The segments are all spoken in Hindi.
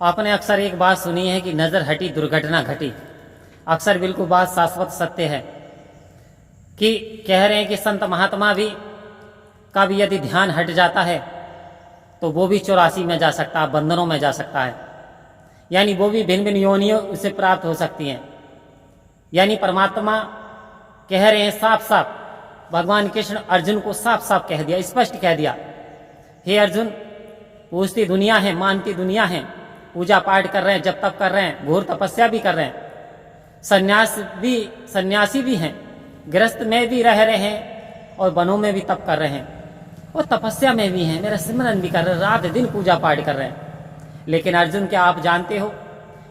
आपने अक्सर एक बात सुनी है कि नज़र हटी दुर्घटना घटी। अक्सर बिल्कुल बात शाश्वत सत्य है कि कह रहे हैं कि संत महात्मा भी का भी यदि ध्यान हट जाता है तो वो भी 84 में जा सकता है, बंधनों में जा सकता है, यानी वो भी भिन्न भिन्न योनियों उसे प्राप्त हो सकती हैं। यानी परमात्मा कह रहे हैं साफ साफ, भगवान कृष्ण अर्जुन को साफ साफ कह दिया, स्पष्ट कह दिया, हे अर्जुन, पूजती दुनिया है, मानती दुनिया है, पूजा पाठ कर रहे हैं, जब तप कर रहे हैं, घोर तपस्या भी कर रहे हैं, सन्यासी भी हैं, गृहस्थ में भी रह रहे हैं और वनों में भी तप कर रहे हैं और तपस्या में भी हैं, मेरा सिमरन भी कर रहे हैं, रात दिन पूजा पाठ कर रहे हैं। लेकिन अर्जुन, क्या आप जानते हो,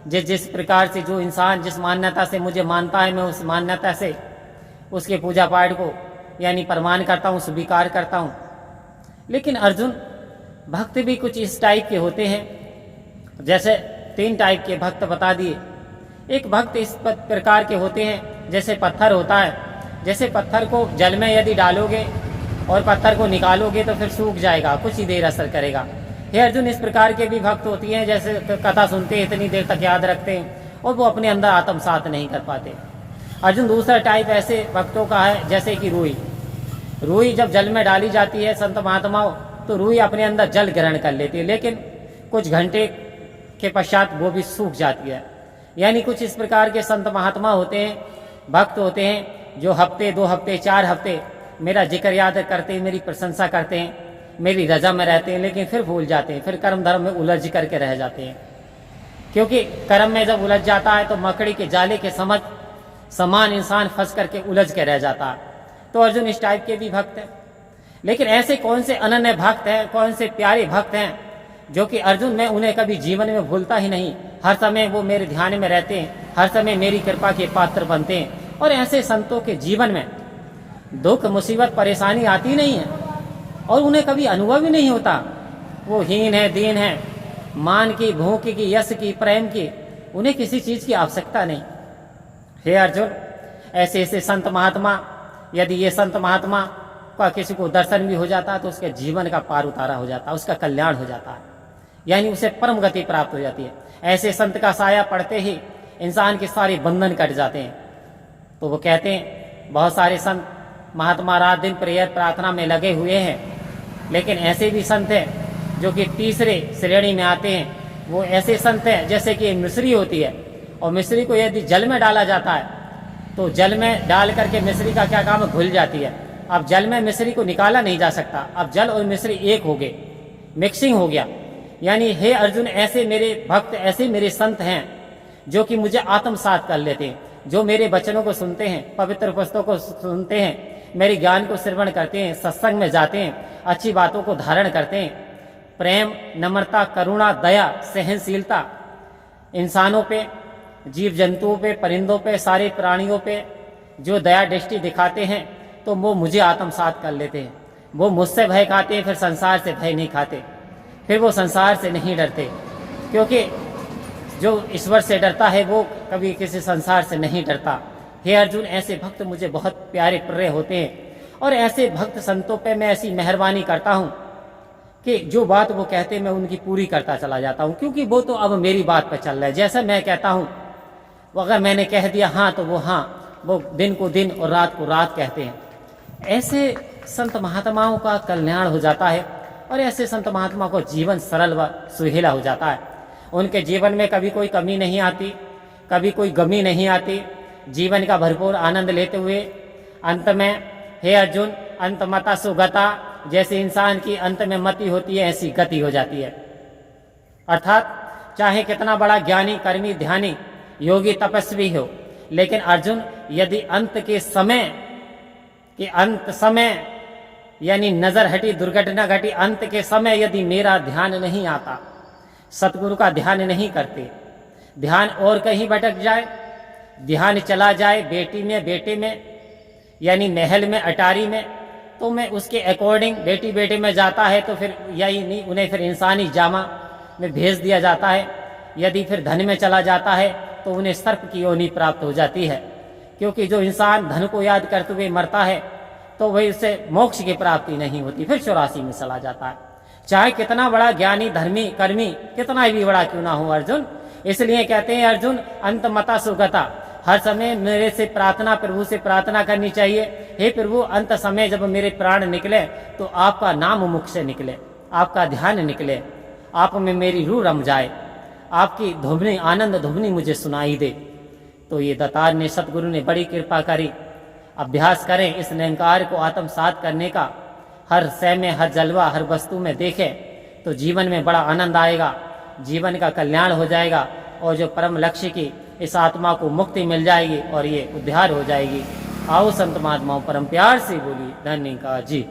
जिस प्रकार से जो इंसान जिस मान्यता से मुझे मानता है, मैं उस मान्यता से उसके पूजा पाठ को यानी प्रमाण करता हूँ, स्वीकार करता हूँ। लेकिन अर्जुन, भक्त भी कुछ इस टाइप के होते हैं। जैसे 3 टाइप के भक्त बता दिए। एक भक्त इस प्रकार के होते हैं जैसे पत्थर होता है, जैसे पत्थर को जल में यदि डालोगे और पत्थर को निकालोगे तो फिर सूख जाएगा, कुछ ही देर असर करेगा। हे अर्जुन, इस प्रकार के भी भक्त होती हैं जैसे कथा सुनते हैं, इतनी देर तक याद रखते हैं और वो अपने अंदर आत्मसात नहीं कर पाते। अर्जुन, दूसरा टाइप ऐसे भक्तों का है जैसे कि रूई जब जल में डाली जाती है संत महात्माओं, तो रूई अपने अंदर जल ग्रहण कर लेती है, लेकिन कुछ घंटे के पश्चात वो भी सूख जाती है। यानी कुछ इस प्रकार के संत महात्मा होते हैं, भक्त होते हैं जो हफ्ते 2 हफ्ते 4 हफ्ते मेरा जिक्र याद करते हैं, मेरी प्रशंसा करते हैं, मेरी रजा में रहते हैं, लेकिन फिर भूल जाते हैं, फिर कर्म धर्म में उलझ करके रह जाते हैं। क्योंकि कर्म में जब उलझ जाता है तो मकड़ी के जाले के समान इंसान फंस करके उलझ के रह जाता है। तो अर्जुन इस टाइप के भी भक्त हैं। लेकिन ऐसे कौन से अनन्य भक्त हैं, कौन से प्यारे भक्त हैं जो कि अर्जुन, मैं उन्हें कभी जीवन में भूलता ही नहीं, हर समय वो मेरे ध्यान में रहते हैं, हर समय मेरी कृपा के पात्र बनते हैं। और ऐसे संतों के जीवन में दुख मुसीबत परेशानी आती नहीं है और उन्हें कभी अनुभव ही नहीं होता। वो हीन है, दीन है, मान की, भूख की, यश की, प्रेम की, उन्हें किसी चीज की आवश्यकता नहीं। हे अर्जुन, ऐसे ऐसे संत महात्मा, यदि ये संत महात्मा का किसी को दर्शन भी हो जाता है तो उसके जीवन का पार उतारा हो जाता है, उसका कल्याण हो जाता है, यानी उसे परम गति प्राप्त हो जाती है। ऐसे संत का साया पड़ते ही इंसान के सारे बंधन कट जाते हैं। तो वो कहते हैं, बहुत सारे संत महात्मा रात दिन प्रेयर प्रार्थना में लगे हुए हैं, लेकिन ऐसे भी संत हैं जो कि तीसरे श्रेणी में आते हैं। वो ऐसे संत हैं जैसे कि मिश्री होती है और मिश्री को यदि जल में डाला जाता है तो जल में डाल करके मिश्री का क्या काम है, घुल जाती है। अब जल में मिश्री को निकाला नहीं जा सकता, अब जल और मिश्री एक हो गए, मिक्सिंग हो गया। यानी हे अर्जुन, ऐसे मेरे भक्त, ऐसे मेरे संत हैं जो कि मुझे आत्मसात कर लेते हैं, जो मेरे वचनों को सुनते हैं, पवित्र पुस्तकों को सुनते हैं, मेरे ज्ञान को श्रवण करते हैं, सत्संग में जाते हैं, अच्छी बातों को धारण करते हैं। प्रेम, नम्रता, करुणा, दया, सहनशीलता, इंसानों पे, जीव जंतुओं पे, परिंदों पे, सारे प्राणियों पे जो दया दृष्टि दिखाते हैं तो वो मुझे आत्मसात कर लेते हैं। वो मुझसे भय खाते हैं, फिर संसार से भय नहीं खाते, फिर वो संसार से नहीं डरते, क्योंकि जो ईश्वर से डरता है वो कभी किसी संसार से नहीं डरता। हे अर्जुन, ऐसे भक्त मुझे बहुत प्यारे प्रिय होते हैं और ऐसे भक्त संतों पे मैं ऐसी मेहरबानी करता हूँ कि जो बात वो कहते हैं मैं उनकी पूरी करता चला जाता हूँ, क्योंकि वो तो अब मेरी बात पर चल रहा है। जैसा मैं कहता हूँ, वो अगर मैंने कह दिया हाँ तो वो हाँ, वो दिन को दिन और रात को रात कहते हैं। ऐसे संत महात्माओं का कल्याण हो जाता है और ऐसे संत महात्मा को जीवन सरल व सुहेला हो जाता है। उनके जीवन में कभी कोई कमी नहीं आती, कभी कोई गमी नहीं आती, जीवन का भरपूर आनंद लेते हुए अंत में, हे अर्जुन, अंत मता सुगता, जैसे इंसान की अंत में मति होती है ऐसी गति हो जाती है। अर्थात चाहे कितना बड़ा ज्ञानी, कर्मी, ध्यानी, योगी, तपस्वी हो, लेकिन अर्जुन, यदि अंत समय यानी नजर हटी, दुर्घटना घटी, अंत के समय यदि मेरा ध्यान नहीं आता, सतगुरु का ध्यान नहीं करते, ध्यान और कहीं भटक जाए, ध्यान चला जाए बेटी में, बेटे में, यानी महल में, अटारी में, तो मैं उसके अकॉर्डिंग बेटी बेटे में जाता है तो फिर यही नहीं, उन्हें फिर इंसानी जामा में भेज दिया जाता है। यदि फिर धन में चला जाता है तो उन्हें सर्प की योनि प्राप्त हो जाती है, क्योंकि जो इंसान धन को याद करते हुए मरता है तो वही उससे मोक्ष की प्राप्ति नहीं होती, फिर 84 में चला जाता है। चाहे कितना बड़ा ज्ञानी धर्मी कर्मी कितना भी बड़ा क्यों ना हो अर्जुन। इसलिए कहते हैं अर्जुन अंत मता सुगता, हर समय मेरे से प्रार्थना, प्रभु से प्रार्थना करनी चाहिए, हे प्रभु अंत समय जब मेरे प्राण निकले तो आपका नाम मुख से निकले, आपका ध्यान निकले, आप में मेरी रूह रम जाए, आपकी धुबनी आनंद धुबनी मुझे सुनाई दे। तो ये दातार ने सतगुरु ने बड़ी कृपा करी। अभ्यास करें इस निरंकार को आत्मसात करने का, हर सह में हर जलवा हर वस्तु में देखें तो जीवन में बड़ा आनंद आएगा, जीवन का कल्याण हो जाएगा और जो परम लक्ष्य की इस आत्मा को मुक्ति मिल जाएगी और ये उद्धार हो जाएगी। आओ संत महात्माओं परम प्यार से बोली धन्य का जी।